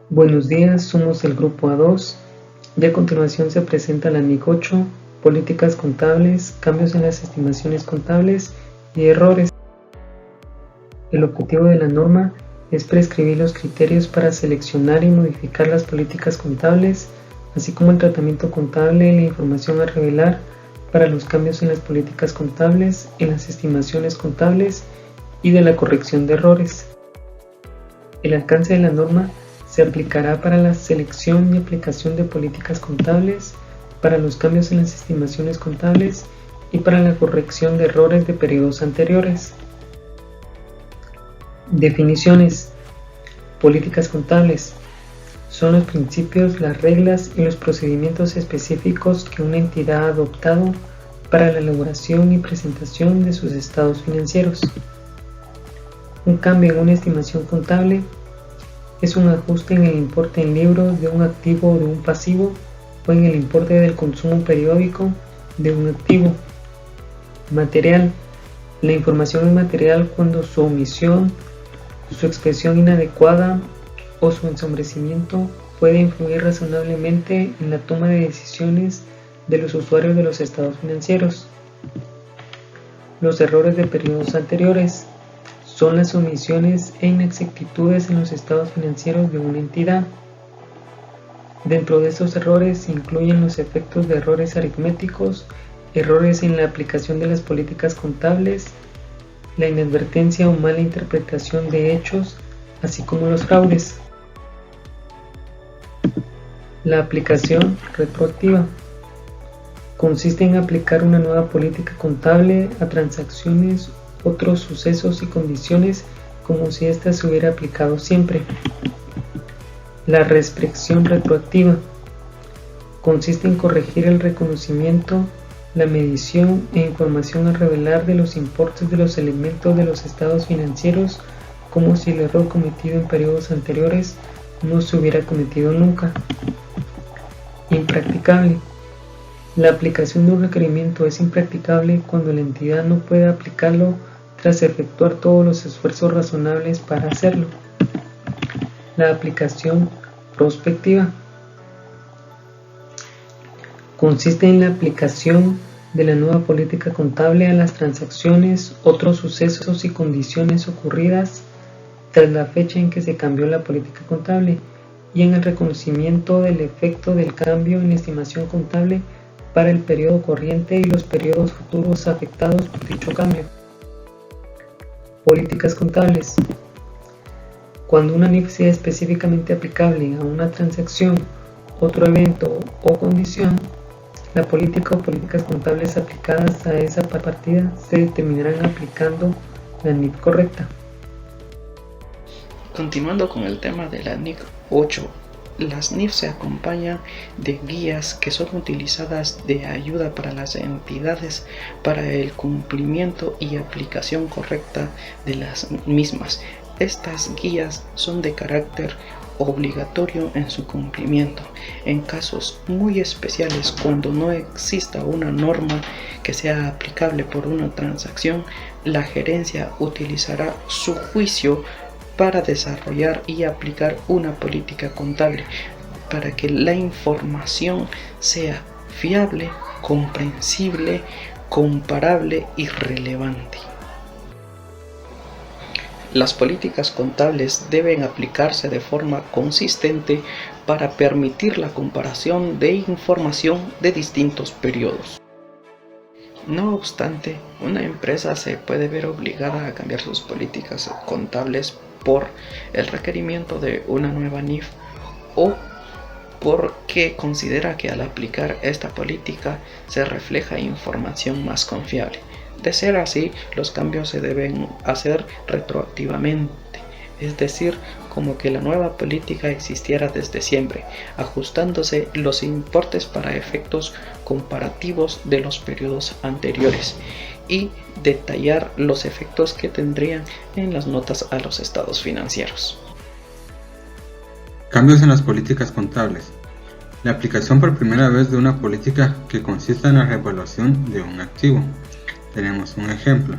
Buenos días, somos el grupo A2 y a continuación se presenta la NIC 8, políticas contables, cambios en las estimaciones contables y errores. El objetivo de la norma es prescribir los criterios para seleccionar y modificar las políticas contables, así como el tratamiento contable y la información a revelar para los cambios en las políticas contables, en las estimaciones contables y de la corrección de errores. El alcance de la norma se aplicará para la selección y aplicación de políticas contables, para los cambios en las estimaciones contables y para la corrección de errores de periodos anteriores. Definiciones. Políticas contables. Son los principios, las reglas y los procedimientos específicos que una entidad ha adoptado para la elaboración y presentación de sus estados financieros. Un cambio en una estimación contable es un ajuste en el importe en libros de un activo o de un pasivo o en el importe del consumo periódico de un activo. Material. La información es material cuando su omisión, su expresión inadecuada o su ensombrecimiento puede influir razonablemente en la toma de decisiones de los usuarios de los estados financieros. Los errores de periodos anteriores son las omisiones e inexactitudes en los estados financieros de una entidad. Dentro de estos errores se incluyen los efectos de errores aritméticos, errores en la aplicación de las políticas contables, la inadvertencia o mala interpretación de hechos, así como los fraudes. La aplicación retroactiva consiste en aplicar una nueva política contable a transacciones, otros sucesos y condiciones como si ésta se hubiera aplicado siempre. La restricción retroactiva consiste en corregir el reconocimiento, la medición e información a revelar de los importes de los elementos de los estados financieros como si el error cometido en periodos anteriores no se hubiera cometido nunca. Impracticable. La aplicación de un requerimiento es impracticable cuando la entidad no puede aplicarlo tras efectuar todos los esfuerzos razonables para hacerlo. La aplicación prospectiva consiste en la aplicación de la nueva política contable a las transacciones, otros sucesos y condiciones ocurridas tras la fecha en que se cambió la política contable y en el reconocimiento del efecto del cambio en la estimación contable para el periodo corriente y los periodos futuros afectados por dicho cambio. Políticas contables. Cuando una NIF sea específicamente aplicable a una transacción, otro evento o condición, la política o políticas contables aplicadas a esa partida se determinarán aplicando la NIF correcta. Continuando con el tema de la NIC 8, las NIF se acompañan de guías que son utilizadas de ayuda para las entidades para el cumplimiento y aplicación correcta de las mismas. Estas guías son de carácter obligatorio en su cumplimiento. En casos muy especiales, cuando no exista una norma que sea aplicable por una transacción, la gerencia utilizará su juicio para desarrollar y aplicar una política contable para que la información sea fiable, comprensible, comparable y relevante. Las políticas contables deben aplicarse de forma consistente para permitir la comparación de información de distintos periodos. No obstante, una empresa se puede ver obligada a cambiar sus políticas contables por el requerimiento de una nueva NIF o porque considera que al aplicar esta política se refleja información más confiable. De ser así, los cambios se deben hacer retroactivamente, es decir, como que la nueva política existiera desde siempre, ajustándose los importes para efectos comparativos de los periodos anteriores y detallar los efectos que tendrían en las notas a los estados financieros. Cambios en las políticas contables. La aplicación por primera vez de una política que consiste en la revaluación de un activo. Tenemos un ejemplo.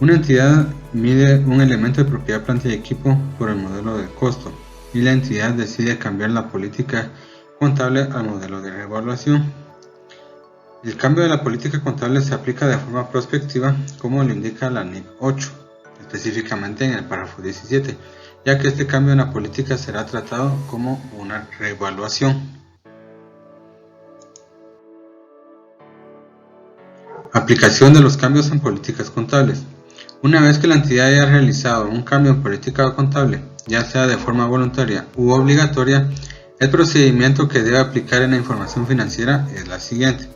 Una entidad mide un elemento de propiedad, planta y equipo por el modelo de costo y la entidad decide cambiar la política contable al modelo de revaluación. El cambio de la política contable se aplica de forma prospectiva, como lo indica la NIF 8, específicamente en el párrafo 17, ya que este cambio en la política será tratado como una revaluación. Aplicación de los cambios en políticas contables. Una vez que la entidad haya realizado un cambio en política contable, ya sea de forma voluntaria u obligatoria, el procedimiento que debe aplicar en la información financiera es la siguiente.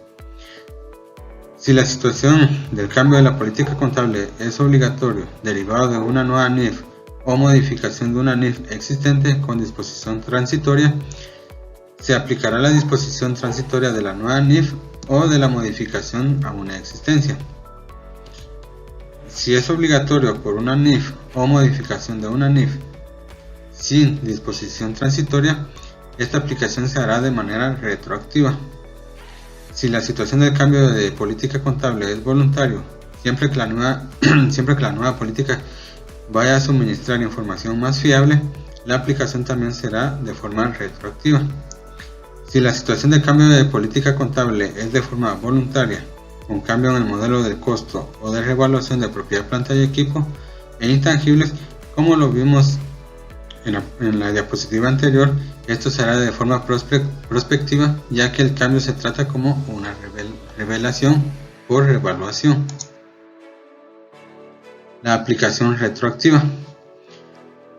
Si la situación del cambio de la política contable es obligatorio, derivado de una nueva NIF o modificación de una NIF existente con disposición transitoria, se aplicará la disposición transitoria de la nueva NIF o de la modificación a una existencia. Si es obligatorio por una NIF o modificación de una NIF sin disposición transitoria, esta aplicación se hará de manera retroactiva. Si la situación del cambio de política contable es voluntario, siempre que la nueva política vaya a suministrar información más fiable, la aplicación también será de forma retroactiva. Si la situación de cambio de política contable es de forma voluntaria, con cambio en el modelo de costo o de revaluación de propiedad, planta y equipo e intangibles, como lo vimos en la diapositiva anterior, esto será de forma prospectiva, ya que el cambio se trata como una revelación por revaluación. La aplicación retroactiva.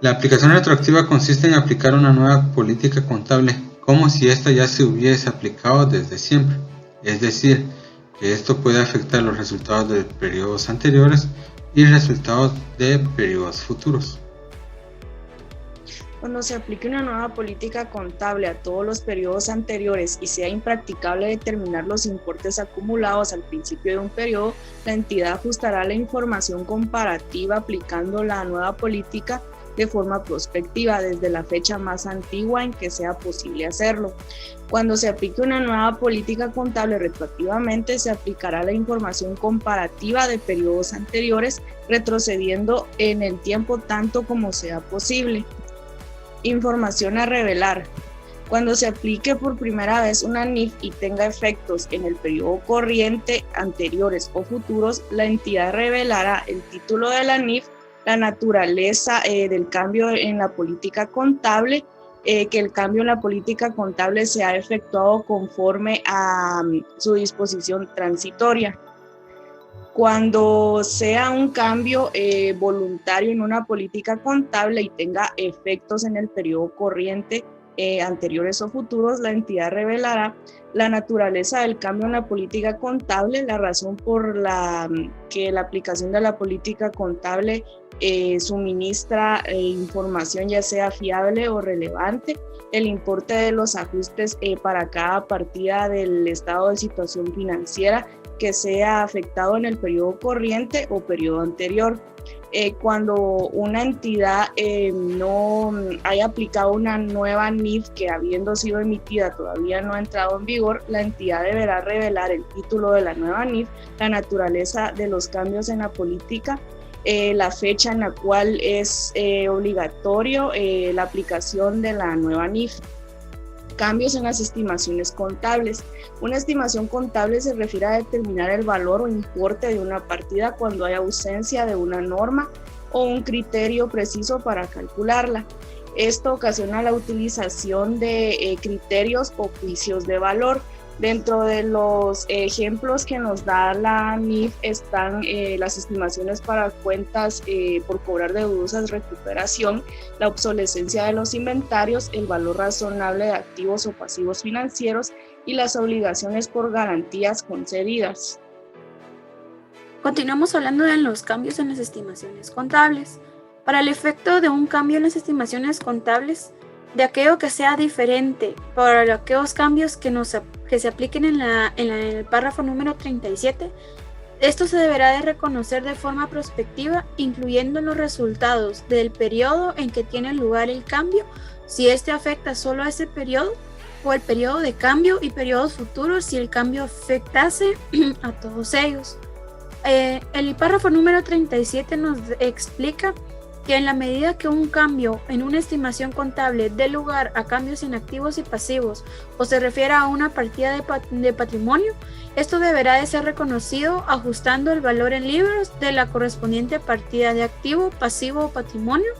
La aplicación retroactiva consiste en aplicar una nueva política contable como si ésta ya se hubiese aplicado desde siempre, es decir, que esto puede afectar los resultados de periodos anteriores y resultados de periodos futuros. Cuando se aplique una nueva política contable a todos los periodos anteriores y sea impracticable determinar los importes acumulados al principio de un periodo, la entidad ajustará la información comparativa aplicando la nueva política de forma prospectiva desde la fecha más antigua en que sea posible hacerlo. Cuando se aplique una nueva política contable retroactivamente, se aplicará la información comparativa de periodos anteriores, retrocediendo en el tiempo tanto como sea posible. Información a revelar. Cuando se aplique por primera vez una NIF y tenga efectos en el periodo corriente, anteriores o futuros, la entidad revelará el título de la NIF, la naturaleza del cambio en la política contable, que el cambio en la política contable se ha efectuado conforme a su disposición transitoria. Cuando sea un cambio voluntario en una política contable y tenga efectos en el periodo corriente, anteriores o futuros, la entidad revelará la naturaleza del cambio en la política contable, la razón por la que la aplicación de la política contable suministra información ya sea fiable o relevante, el importe de los ajustes para cada partida del estado de situación financiera que sea afectado en el periodo corriente o periodo anterior. Cuando una entidad no haya aplicado una nueva NIF que habiendo sido emitida todavía no ha entrado en vigor, la entidad deberá revelar el título de la nueva NIF, la naturaleza de los cambios en la política, la fecha en la cual es obligatorio la aplicación de la nueva NIF. Cambios en las estimaciones contables. Una estimación contable se refiere a determinar el valor o importe de una partida cuando hay ausencia de una norma o un criterio preciso para calcularla. Esto ocasiona la utilización de criterios o juicios de valor. Dentro de los ejemplos que nos da la NIF están las estimaciones para cuentas por cobrar de dudosas recuperación, la obsolescencia de los inventarios, el valor razonable de activos o pasivos financieros y las obligaciones por garantías concedidas. Continuamos hablando de los cambios en las estimaciones contables. Para el efecto de un cambio en las estimaciones contables, de aquello que sea diferente para aquellos cambios que se apliquen en el párrafo número 37, esto se deberá de reconocer de forma prospectiva, incluyendo los resultados del periodo en que tiene lugar el cambio, si este afecta solo a ese periodo, o el periodo de cambio y periodos futuros si el cambio afectase a todos ellos. El párrafo número 37 nos explica que en la medida que un cambio en una estimación contable dé lugar a cambios en activos y pasivos o se refiera a una partida de patrimonio, esto deberá de ser reconocido ajustando el valor en libros de la correspondiente partida de activo, pasivo o patrimonio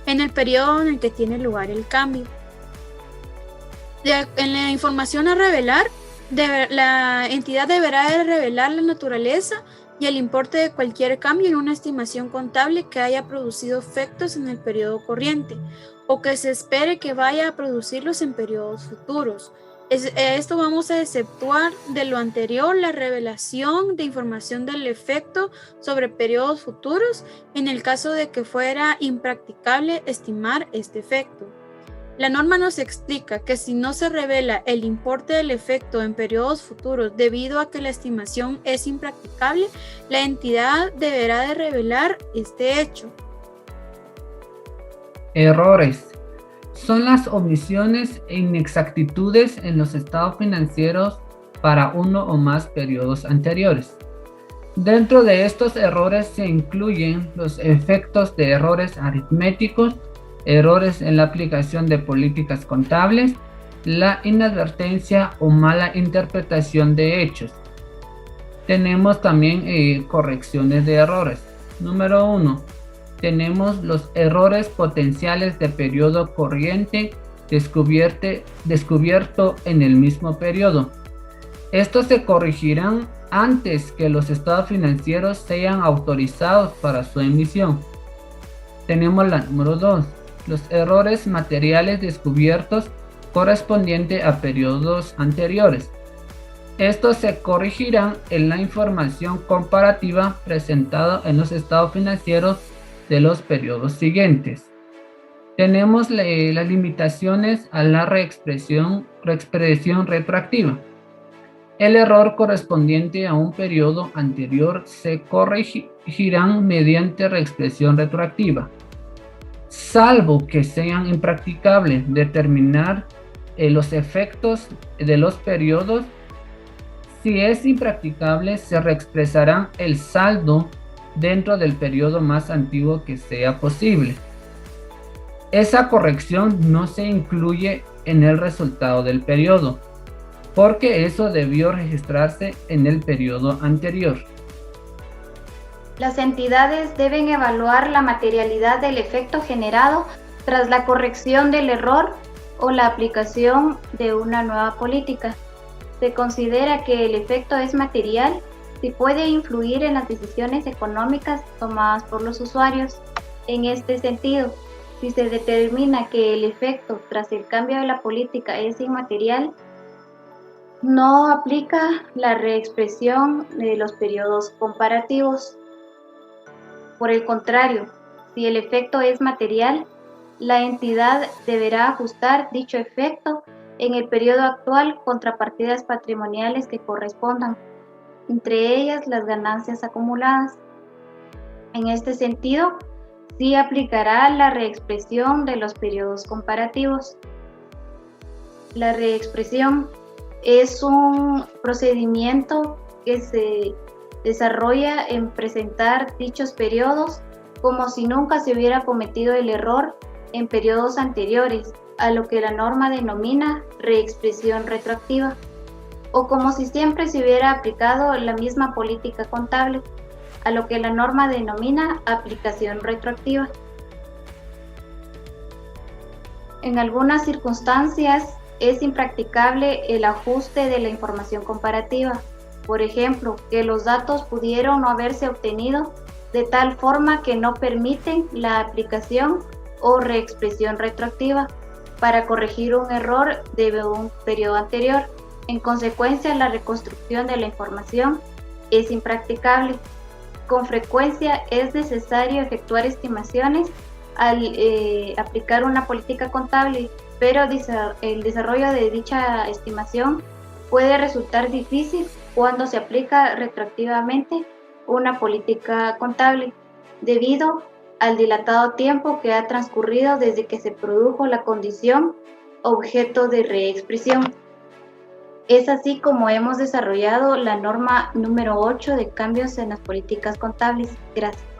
en el periodo en el que tiene lugar el cambio. En la información a revelar, la entidad deberá de revelar la naturaleza y el importe de cualquier cambio en una estimación contable que haya producido efectos en el periodo corriente o que se espere que vaya a producirlos en periodos futuros. Esto vamos a exceptuar de lo anterior la revelación de información del efecto sobre periodos futuros en el caso de que fuera impracticable estimar este efecto. La norma nos explica que si no se revela el importe del efecto en periodos futuros debido a que la estimación es impracticable, la entidad deberá de revelar este hecho. Errores. Son las omisiones e inexactitudes en los estados financieros para uno o más periodos anteriores. Dentro de estos errores se incluyen los efectos de errores aritméticos, errores en la aplicación de políticas contables, la inadvertencia o mala interpretación de hechos. Tenemos también correcciones de errores. Número 1. Tenemos los errores potenciales de periodo corriente descubierto en el mismo periodo. Estos se corregirán antes que los estados financieros sean autorizados para su emisión. Tenemos la número 2. Los errores materiales descubiertos correspondientes a periodos anteriores. Estos se corregirán en la información comparativa presentada en los estados financieros de los periodos siguientes. Tenemos las limitaciones a la reexpresión retroactiva. El error correspondiente a un periodo anterior se corregirán mediante reexpresión retroactiva. Salvo que sean impracticables determinar los efectos de los periodos, si es impracticable se reexpresará el saldo dentro del periodo más antiguo que sea posible. Esa corrección no se incluye en el resultado del periodo, porque eso debió registrarse en el periodo anterior. Las entidades deben evaluar la materialidad del efecto generado tras la corrección del error o la aplicación de una nueva política. Se considera que el efecto es material si puede influir en las decisiones económicas tomadas por los usuarios. En este sentido, si se determina que el efecto tras el cambio de la política es inmaterial, no aplica la reexpresión de los periodos comparativos. Por el contrario, si el efecto es material, la entidad deberá ajustar dicho efecto en el periodo actual contra partidas patrimoniales que correspondan, entre ellas las ganancias acumuladas. En este sentido, sí aplicará la reexpresión de los periodos comparativos. La reexpresión es un procedimiento que se desarrolla en presentar dichos periodos como si nunca se hubiera cometido el error en periodos anteriores, a lo que la norma denomina reexpresión retroactiva, o como si siempre se hubiera aplicado la misma política contable, a lo que la norma denomina aplicación retroactiva. En algunas circunstancias es impracticable el ajuste de la información comparativa. Por ejemplo, que los datos pudieron no haberse obtenido de tal forma que no permiten la aplicación o reexpresión retroactiva para corregir un error de un periodo anterior. En consecuencia, la reconstrucción de la información es impracticable. Con frecuencia es necesario efectuar estimaciones al aplicar una política contable, pero el desarrollo de dicha estimación puede resultar difícil cuando se aplica retroactivamente una política contable, debido al dilatado tiempo que ha transcurrido desde que se produjo la condición objeto de reexpresión. Es así como hemos desarrollado la norma número 8 de cambios en las políticas contables. Gracias.